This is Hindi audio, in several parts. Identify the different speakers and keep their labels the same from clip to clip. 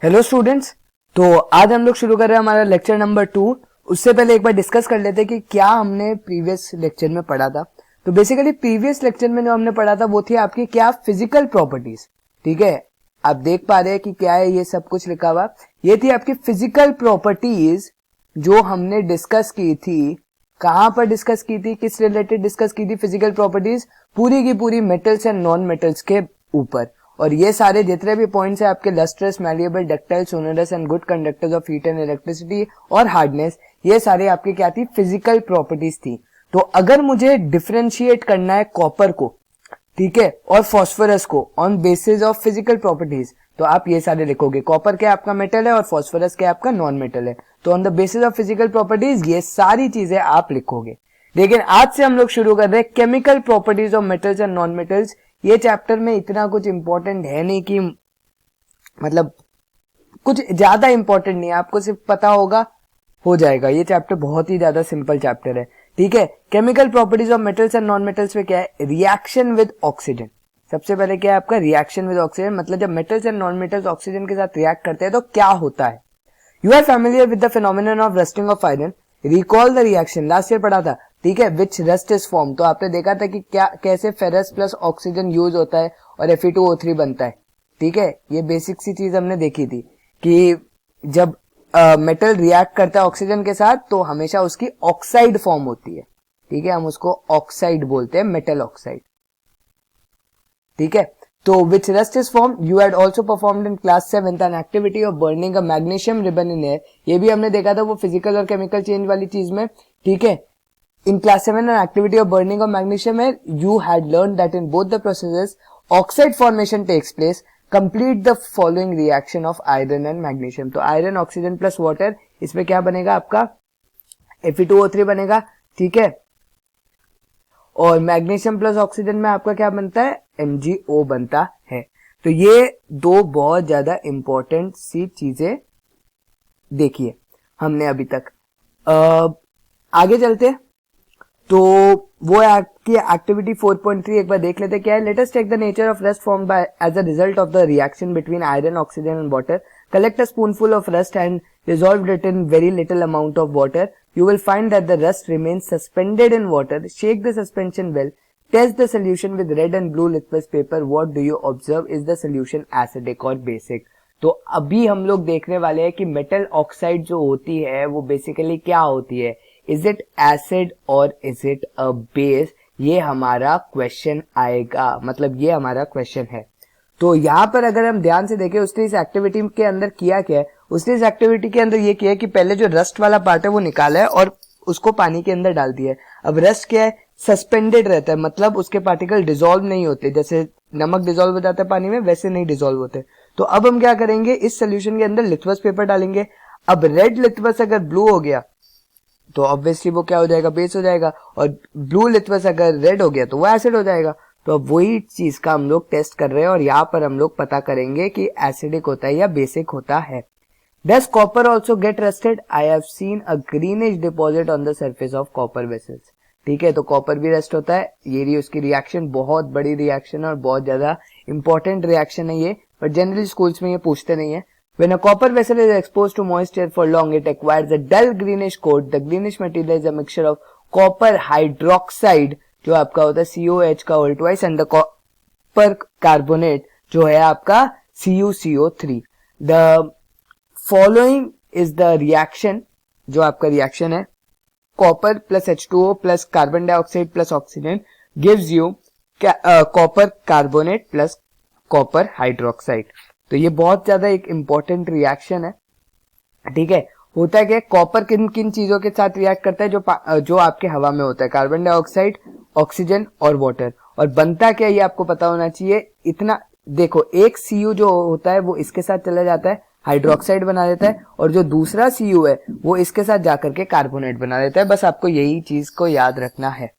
Speaker 1: Hello students. तो आज हम लोग शुरू कर रहे हैं हमारा लेक्चर नंबर 2। उससे पहले एक बार डिस्कस कर लेते हैं कि क्या हमने प्रीवियस लेक्चर में पढ़ा था। तो बेसिकली प्रीवियस लेक्चर में जो हमने पढ़ा था वो थी आपकी क्या फिजिकल प्रॉपर्टीज। ठीक है, आप देख पा रहे हैं कि क्या है ये सब कुछ लिखा हुआ। ये थी आपकी फिजिकल प्रॉपर्टीज जो हमने डिस्कस की थी। कहां पर डिस्कस की थी, किस रिलेटेड डिस्कस की थी? फिजिकल प्रॉपर्टीज पूरी की पूरी मेटल्स एंड नॉन मेटल्स के ऊपर। और ये सारे जितने भी पॉइंट्स है आपके lustrous, malleable, ductile, sonorous and good conductors of heat and electricity और हार्डनेस, ये सारे आपके क्या थी? फिजिकल प्रॉपर्टीज थी। तो अगर मुझे डिफरेंशिएट करना है कॉपर को, ठीक है, और फास्फोरस को on basis of physical properties, तो आप ये सारे लिखोगे। कॉपर क्या आपका मेटल है और फास्फोरस क्या आपका नॉन मेटल है। तो on the basis of physical properties ये सारी चीजें आप लिखोगे। लेकिन आज से हम लोग शुरू कर रहे हैं chemical properties of metals and non metals. ये चैप्टर में इतना कुछ इंपॉर्टेंट है नहीं कि मतलब कुछ ज्यादा इंपॉर्टेंट नहीं है, आपको सिर्फ पता होगा हो जाएगा। ये चैप्टर बहुत ही ज्यादा सिंपल चैप्टर है। ठीक है, chemical properties of metals and non metals में क्या है? Reaction with oxygen. सबसे पहले क्या है आपका? Reaction with oxygen. मतलब जब metals and non metals oxygen के साथ रिएक्ट करते हैं तो क्या होता है। You are familiar with the phenomenon of rusting of iron. Recall the reaction, last year पढ़ा था। ठीक है, विच रस्ट इज फॉर्म। तो आपने देखा था कि क्या कैसे फेरस प्लस ऑक्सीजन यूज होता है और Fe2O3 बनता है। ठीक है, ये बेसिक सी चीज हमने देखी थी कि जब मेटल रिएक्ट करता है ऑक्सीजन के साथ तो हमेशा उसकी ऑक्साइड फॉर्म होती है। ठीक है, हम उसको ऑक्साइड बोलते हैं, मेटल ऑक्साइड। ठीक है, तो which rust is form. You had also performed in class 7th an activity of burning a magnesium ribbon in air. ये भी हमने देखा था वो फिजिकल और केमिकल चेंज वाली चीज में। ठीक है, in class 7 an activity of burning of magnesium air, you had learned that in both the processes oxide formation takes place. Complete the following reaction of iron and magnesium. तो iron oxygen plus water, इसमें क्या बनेगा आपका? Fe2O3 बनेगा। ठीक है, और मैग्नीशियम प्लस ऑक्सीजन में आपका क्या बनता है? MgO बनता है। तो ये दो बहुत ज्यादा इंपॉर्टेंट सी चीजें देखिए हमने अभी तक। आगे चलते हैं। तो वो आपकी एक्टिविटी 4.3 एक बार देख लेते क्या है। Let us take the nature of rust formed by as a result of the reaction between iron, oxygen and water. Collect a spoonful of rust and dissolve it in very little amount of water. You will find that the rust remains suspended in water. Shake the suspension well. Test the solution with red and blue litmus paper. What do you observe? Is the solution acidic or basic? तो अभी हम लोग देखने वाले हैं कि मेटल ऑक्साइड जो होती है वो बेसिकली क्या होती है। इज इट एसिड और इज इट अ बेस? ये हमारा क्वेश्चन आएगा, मतलब ये हमारा क्वेश्चन है। तो यहाँ पर अगर हम ध्यान से देखें उसने इस एक्टिविटी के अंदर किया क्या है। उसने इस एक्टिविटी के अंदर ये किया है कि पहले जो रस्ट वाला पार्ट है वो निकाला है और उसको पानी के अंदर डाल दिया है। अब रस्ट क्या है? सस्पेंडेड रहता है, मतलब उसके पार्टिकल डिसॉल्व नहीं होते। जैसे नमक डिसॉल्व हो जाता है पानी में, वैसे नहीं डिसॉल्व होते। तो अब हम क्या करेंगे, इस सोल्यूशन के अंदर लिथमस पेपर डालेंगे। अब रेड लिथमस अगर ब्लू हो गया तो ऑब्वियसली वो क्या हो जाएगा? बेस हो जाएगा। और ब्लू लिथमस अगर रेड हो गया तो वो एसिड हो जाएगा। तो अब वही चीज का हम लोग टेस्ट कर रहे हैं और यहाँ पर हम लोग पता करेंगे कि एसिडिक होता है या बेसिक होता है। Does copper also get rusted? I have seen a greenish deposit on the surface of copper vessels. ठीक है, तो कॉपर भी रस्ट होता है। ये रही उसकी रिएक्शन, बहुत बड़ी रिएक्शन है और बहुत ज्यादा इंपॉर्टेंट रिएक्शन है ये, बट जनरली स्कूल्स में ये पूछते नहीं है। When a copper vessel is exposed to moisture for long, it acquires a dull greenish coat. The greenish material is a mixture of copper hydroxide, जो आपका होता है COH का whole twice, and the copper carbonate जो है आपका CuCO3. The following is the reaction, जो आपका रिएक्शन है copper plus H2O plus carbon dioxide plus oxygen gives you copper carbonate plus copper hydroxide. तो ये बहुत ज्यादा एक इंपॉर्टेंट रिएक्शन है। ठीक है, होता है क्या? कॉपर किन किन चीजों के साथ रिएक्ट करता है? जो आपके हवा में होता है, कार्बन डाइऑक्साइड, ऑक्सीजन और वाटर। और बनता क्या, ये आपको पता होना चाहिए। इतना देखो, एक Cu जो होता है वो इसके साथ चला जाता है, हाइड्रोक्साइड बना देता है, और जो दूसरा Cu है वो इसके साथ जाकर के कार्बोनेट बना देता है। बस आपको यही चीज को याद रखना है।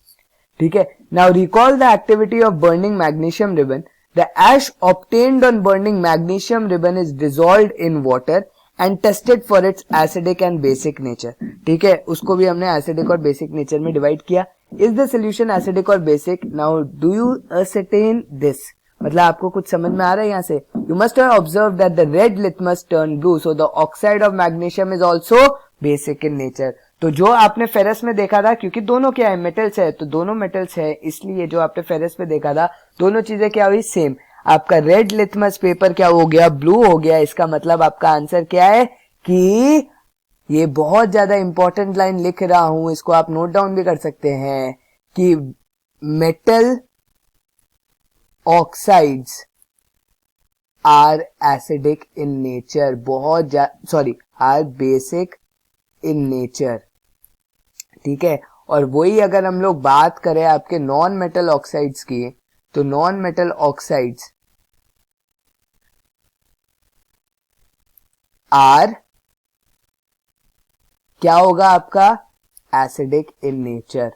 Speaker 1: ठीक है, now recall the activity of burning magnesium ribbon. The ash obtained on burning magnesium ribbon is dissolved in water and tested for its acidic and basic nature. ठीक है, उसको भी हमने acidic और basic nature में डिवाइड किया। Is the solution acidic or basic? Now do you ascertain this? मतलब आपको कुछ समझ में आ रहा है यहाँ से? You must have observe that the red litmus turn blue, so the oxide of magnesium is also basic in nature. तो जो आपने फेरस में देखा था, क्योंकि दोनों क्या है, मेटल्स है, तो दोनों मेटल्स है, इसलिए जो आपने फेरस में देखा था दोनों चीजें क्या हुई, सेम। आपका रेड लिटमस पेपर क्या हो गया, ब्लू हो गया। इसका मतलब आपका आंसर क्या है कि ये बहुत ज्यादा इंपॉर्टेंट लाइन लिख रहा हूं, इसको आप नोट डाउन भी कर सकते हैं कि metal oxides are acidic in nature, are basic in nature. ठीक है, और वही अगर हम लोग बात करें आपके नॉन मेटल ऑक्साइड्स की, तो नॉन मेटल ऑक्साइड्स आर क्या होगा आपका, एसिडिक इन नेचर।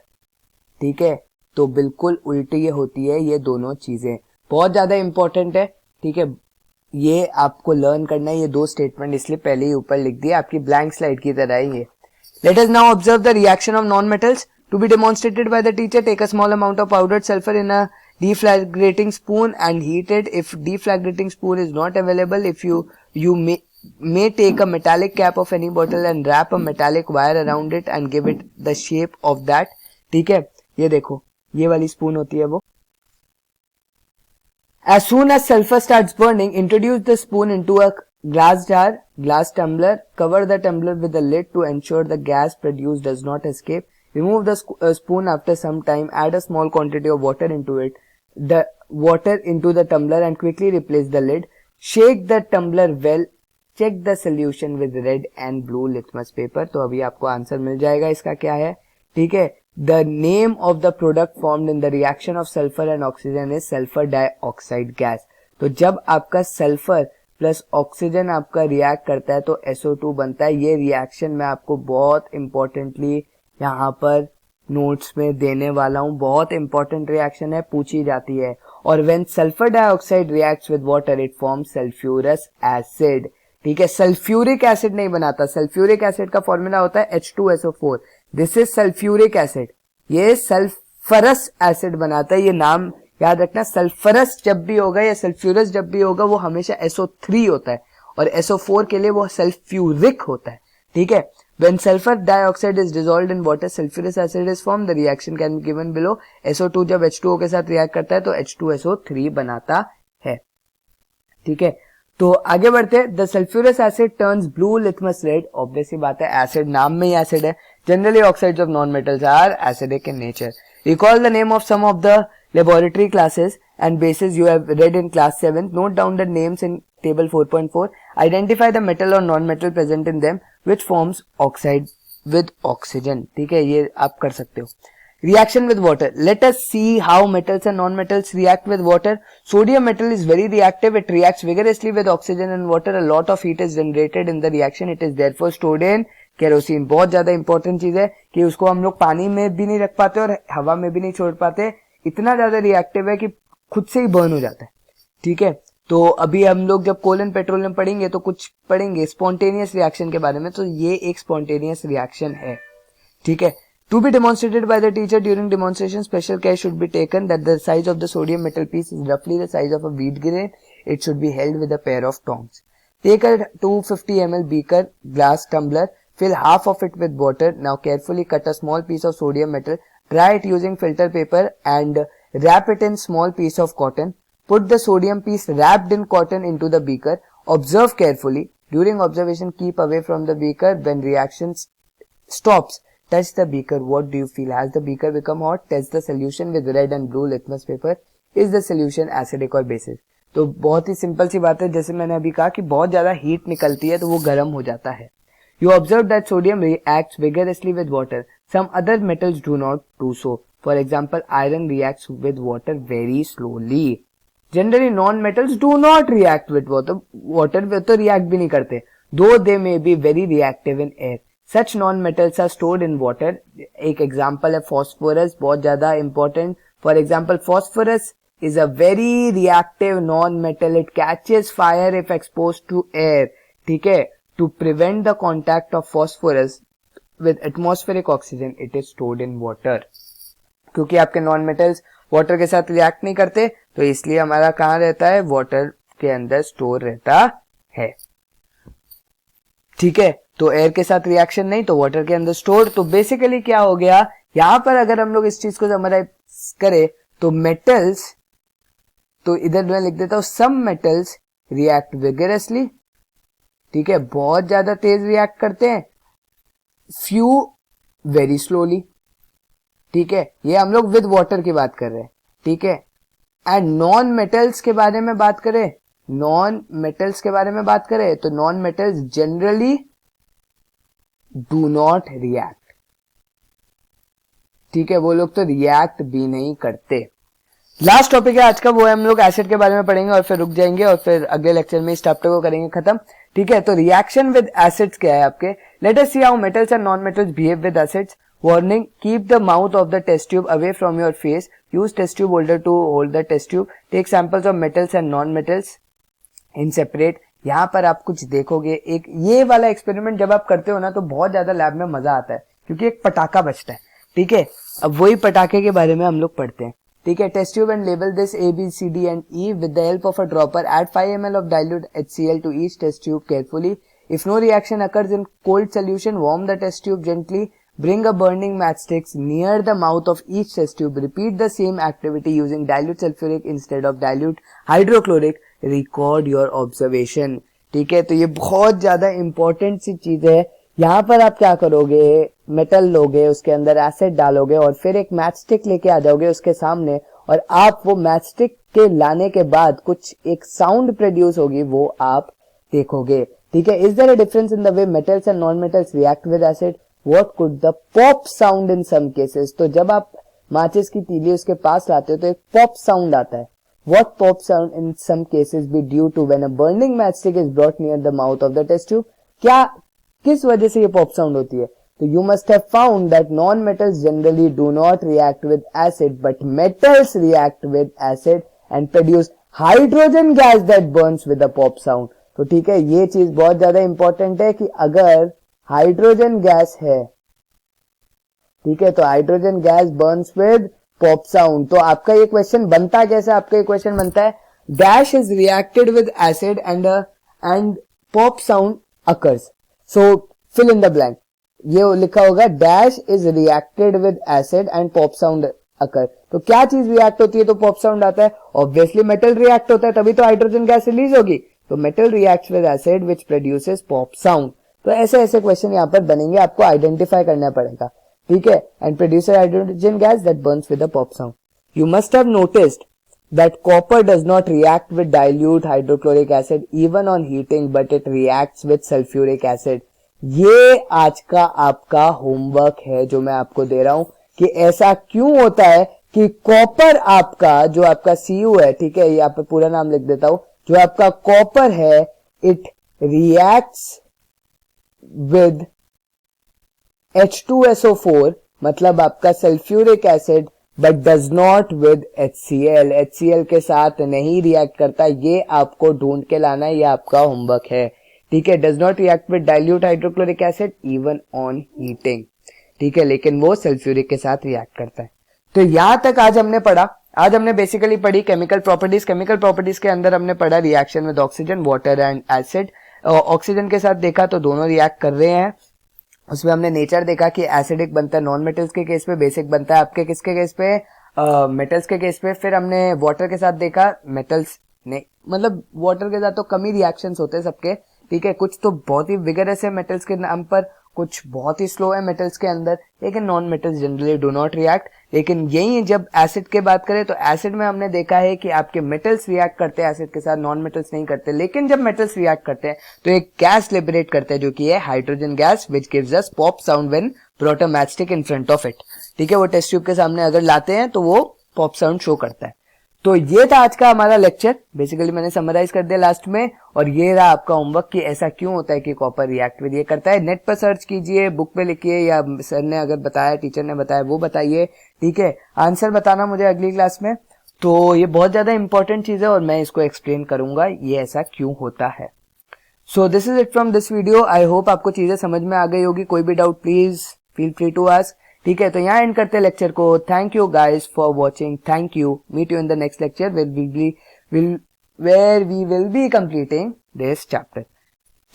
Speaker 1: ठीक है, तो बिल्कुल उल्टी ये होती है ये दोनों चीजें, बहुत ज्यादा इंपॉर्टेंट है। ठीक है, ये आपको लर्न करना है, ये दो स्टेटमेंट इसलिए पहले ही ऊपर लिख दिया, आपकी ब्लैंक स्लाइड की तरह है ये। Let us now observe the reaction of non metals to be demonstrated by the teacher. Take a small amount of powdered sulphur in a deflagrating spoon and heat it. If deflagrating spoon is not available, if you may take a metallic cap of any bottle and wrap a metallic wire around it and give it the shape of that. ठीक है, ये देखो, ये वाली स्पून होती है वो। As soon as sulfur starts burning, introduce the spoon into a glass jar, glass tumbler, cover the tumbler with a lid to ensure the gas produced does not escape. Remove the spoon after some time, add a small quantity of water into the tumbler and quickly replace the lid. Shake the tumbler well. Check the solution with red and blue litmus paper. तो अभी आपको आंसर मिल जाएगा इसका क्या है। ठीक है, the name of the product formed in the reaction of sulfur and oxygen is sulfur dioxide gas. तो जब आपका सल्फर प्लस ऑक्सीजन आपका रिएक्ट करता है तो SO2 बनता है। ये रिएक्शन मैं आपको बहुत इंपॉर्टेंटली यहाँ पर नोट्स में देने वाला हूँ, बहुत इंपॉर्टेंट रिएक्शन है, पूछी जाती है। और when sulphur dioxide reacts with water it forms sulphurous acid. ठीक है, सल्फ्यूरिक एसिड नहीं बनाता, सल्फ्यूरिक एसिड का फॉर्मूला होता है H2SO4। This is sulphuric acid, ये सल्फरस एसिड बनाता है। ये नाम याद रखना, सल्फरस जब भी होगा या सल्फ्यूरस जब भी होगा वो हमेशा SO3 होता है, और SO4 के लिए वो सल्फ्यूरिक होता है। ठीक है, when sulfur dioxide is dissolved in water, sulfurous acid is formed. The reaction can be given below. SO2 जब H2O के साथ रिएक्ट करता है तो H2SO3 बनाता है। ठीक है, तो आगे बढ़ते हैं। The sulfurous acid turns blue litmus red. Obvious सी बात है, एसिड नाम में ही एसिड है। Generally oxides of non-metals are acidic in nature. Recall the name of some of the laboratory classes and bases you have read in class 7. Note down the names in table 4.4. Identify the metal or non-metal present in them which forms oxide with oxygen. ठीक है, ये आप कर सकते हो। Reaction with water. Let us see how metals and non-metals react with water. Sodium metal is very reactive. It reacts vigorously with oxygen and water. A lot of heat is generated in the reaction. It is therefore stored in kerosene. बहुत ज्यादा इंपॉर्टेंट चीज है कि उसको हम लोग पानी में भी नहीं रख पाते और हवा में भी नहीं छोड़ पाते। इतना ज्यादा रिएक्टिव है कि खुद से ही बर्न हो जाता है। ठीक है, तो अभी हम लोग जब कोल एंड पेट्रोलियम पढ़ेंगे तो कुछ पढ़ेंगे स्पॉन्टेनियस रिएक्शन के बारे में, तो ये एक स्पॉन्टेनियस रिएक्शन है। ठीक है, to be demonstrated by the teacher during demonstration special care should be taken that the size of the sodium metal piece is रफली the size of a wheat grain. It should be held with a pair of tongs. Take a 250 ml beaker glass tumbler, fill half of it with water. Now carefully cut a small piece of sodium metal, dry it using filter paper and wrap it in small piece of cotton. Put the sodium piece wrapped in cotton into the beaker. Observe carefully. During observation, keep away from the beaker. When reaction stops, touch the beaker. What do you feel? Has the beaker become hot? Test the solution with red and blue litmus paper. Is the solution acidic or basic? तो बहुत ही सिंपल सी बात है, जैसे मैंने अभी कहा कि बहुत ज्यादा हीट निकलती है तो वो गर्म हो जाता है। You observe that sodium reacts vigorously with water. Some other metals do not do so. For example, iron reacts with water very slowly. Generally, non-metals do not react with water. Water वे तो react भी नहीं करते, though they may be very reactive in air. Such non-metals are stored in water. एक example है phosphorus, बहुत ज्यादा important. For example, phosphorus is a very reactive non-metal. It catches fire if exposed to air. ठीक है, to prevent the contact of phosphorus with atmospheric oxygen, it is stored in water. क्योंकि आपके नॉन मेटल्स वाटर के साथ रिएक्ट नहीं करते तो इसलिए हमारा कहाँ रहता है, वाटर के अंदर स्टोर रहता है। ठीक है, तो एयर के साथ रिएक्शन नहीं तो वाटर के अंदर स्टोर। तो बेसिकली क्या हो गया, यहां पर अगर हम लोग इस चीज को समराइज करें तो मेटल्स, तो इधर मैं लिख देता हूं सम मेटल्स रिएक्ट विगरसली, ठीक है, बहुत ज्यादा तेज रिएक्ट करते हैं, फ्यू वेरी स्लोली, ठीक है, ये हम लोग विद वाटर की बात कर रहे हैं, ठीक है। एंड नॉन मेटल्स के बारे में बात करें, नॉन मेटल्स के बारे में बात करें तो non metals generally do not react, ठीक है, वो लोग तो रिएक्ट भी नहीं करते। लास्ट टॉपिक है आज का, वो है हम लोग एसिड के बारे में पढ़ेंगे और फिर रुक जाएंगे और फिर अगले लेक्चर में इस चैप्टर को करेंगे खत्म, ठीक है। तो रिएक्शन विद एसिड्स क्या है आपके, let us see how metals and non metals behave with acids. Warning, keep the mouth of the test tube away from your face. Use test tube holder to hold the test tube. Take samples of metals and non-metals in separate. यहाँ पर आप कुछ देखोगे, एक ये वाला एक्सपेरिमेंट जब आप करते हो ना तो बहुत ज्यादा लैब में मजा आता है क्योंकि एक पटाखा बचता है, ठीक है। अब वही पटाखे के बारे में हम लोग पढ़ते हैं, ठीक है। Test tube and label this A, B, C, D and E with the help of a dropper. Add 5 ml of dilute HCl to each test tube carefully. If no reaction occurs in cold solution, warm the test tube gently. Bring a burning matchstick near the mouth of each test tube. Repeat the same activity using dilute sulfuric instead of dilute hydrochloric. Record your observation. ठीक है, तो ये बहुत ज्यादा इंपॉर्टेंट सी चीज है। यहाँ पर आप क्या करोगे, मेटल लोगे, उसके अंदर एसिड डालोगे और फिर एक मैच स्टिक लेके आ जाओगे उसके सामने और आप वो मैच स्टिक के लाने के बाद कुछ एक साउंड प्रोड्यूस होगी वो आप देखोगे, ठीक है। Is there a difference in the way metals and non metals react with acid? What could the pop sound in some cases? तो जब आप माचिस की तीली उसके पास लाते हो तो एक पॉप साउंड आता है। What pop sound in some cases be due to when a burning matchstick is brought near the mouth of the test tube? क्या किस वजह से ये पॉप साउंड होती है? तो you must have found that non-metals generally do not react with acid, but metals react with acid and produce hydrogen gas that burns with a pop sound. तो ठीक है, ये चीज बहुत ज्यादा इंपॉर्टेंट है कि अगर हाइड्रोजन गैस है, ठीक है, तो hydrogen gas Burns with pop sound. तो आपका ये क्वेश्चन बनता कैसे, आपका ये क्वेश्चन बनता है dash is reacted with acid and pop sound occurs, so fill in the blank. ये लिखा होगा dash is reacted with acid and pop sound occur. तो क्या चीज रिएक्ट होती है तो पॉप साउंड आता है? ऑब्वियसली मेटल रिएक्ट होता है तभी तो हाइड्रोजन गैस रिलीज होगी। तो metal reacts with acid which produces pop sound. तो ऐसे ऐसे क्वेश्चन यहाँ पर बनेंगे, आपको आइडेंटिफाई करना पड़ेगा, ठीक है। And producer hydrogen gas that Burns with a pop sound. You must have noticed that copper does not react with dilute hydrochloric acid even on heating, but it reacts with sulfuric acid. ये आज का आपका होमवर्क है जो मैं आपको दे रहा हूं कि ऐसा क्यों होता है कि कॉपर आपका जो आपका Cu है, ठीक है, यहाँ पे पूरा नाम लिख देता हूं, जो आपका कॉपर है इट रिएक्ट्स विद H2SO4 मतलब आपका sulphuric acid, but does not with HCl। HCl के साथ नहीं रिएक्ट करता, ये आपको ढूंढ के लाना है, ये आपका होमवर्क है, ठीक है। Does not react with dilute hydrochloric acid even on heating, ठीक है, लेकिन वो सल्फ्यूरिक के साथ रिएक्ट करता है। तो यहां तक आज हमने पढ़ा। आज हमने बेसिकली पढ़ी केमिकल प्रॉपर्टीज। केमिकल प्रॉपर्टीज के अंदर हमने पढ़ा reaction with oxygen, water and acid. Oxygen के साथ देखा तो दोनों रिएक्ट कर रहे हैं। उसमें हमने नेचर देखा कि एसिडिक बनता है नॉन मेटल्स के केस पे, बेसिक बनता है आपके किसके केस पे, मेटल्स के केस पे। फिर हमने वाटर के साथ देखा, मेटल्स ने मतलब वाटर के साथ तो कम ही रिएक्शंस होते हैं सबके, ठीक है। कुछ तो बहुत ही विगरस है मेटल्स के नाम पर, कुछ बहुत ही स्लो है मेटल्स के अंदर, लेकिन non metals generally do not react. लेकिन यही जब एसिड के बात करें तो एसिड में हमने देखा है कि आपके मेटल्स रिएक्ट करते हैं एसिड के साथ, नॉन मेटल्स नहीं करते। लेकिन जब मेटल्स रिएक्ट करते हैं तो एक गैस लिबरेट करते हैं जो कि है hydrogen gas, which gives us pop sound when brought a matchstick in front of it, ठीक है। वो टेस्ट ट्यूब के सामने अगर लाते हैं तो वो पॉप साउंड शो करता है। तो ये था आज का हमारा लेक्चर, बेसिकली मैंने समराइज कर दिया लास्ट में। और ये रहा आपका होमवर्क कि ऐसा क्यों होता है कि कॉपर रिएक्ट विद ये करता है। नेट पर सर्च कीजिए, बुक पे लिखिए, या सर ने अगर बताया, टीचर ने बताया वो बताइए, ठीक है। आंसर बताना मुझे अगली क्लास में। तो ये बहुत ज्यादा इंपॉर्टेंट चीज है और मैं इसको एक्सप्लेन करूंगा ये ऐसा क्यों होता है। So this is it from this video. I hope आपको चीजें समझ में आ गई होगी। कोई भी doubt please feel free to ask. ठीक है, तो यहाँ एंड करते हैं लेक्चर को. Thank you guys for watching. Thank you. Meet you in the next lecture where we will be completing this chapter.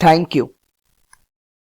Speaker 1: Thank you.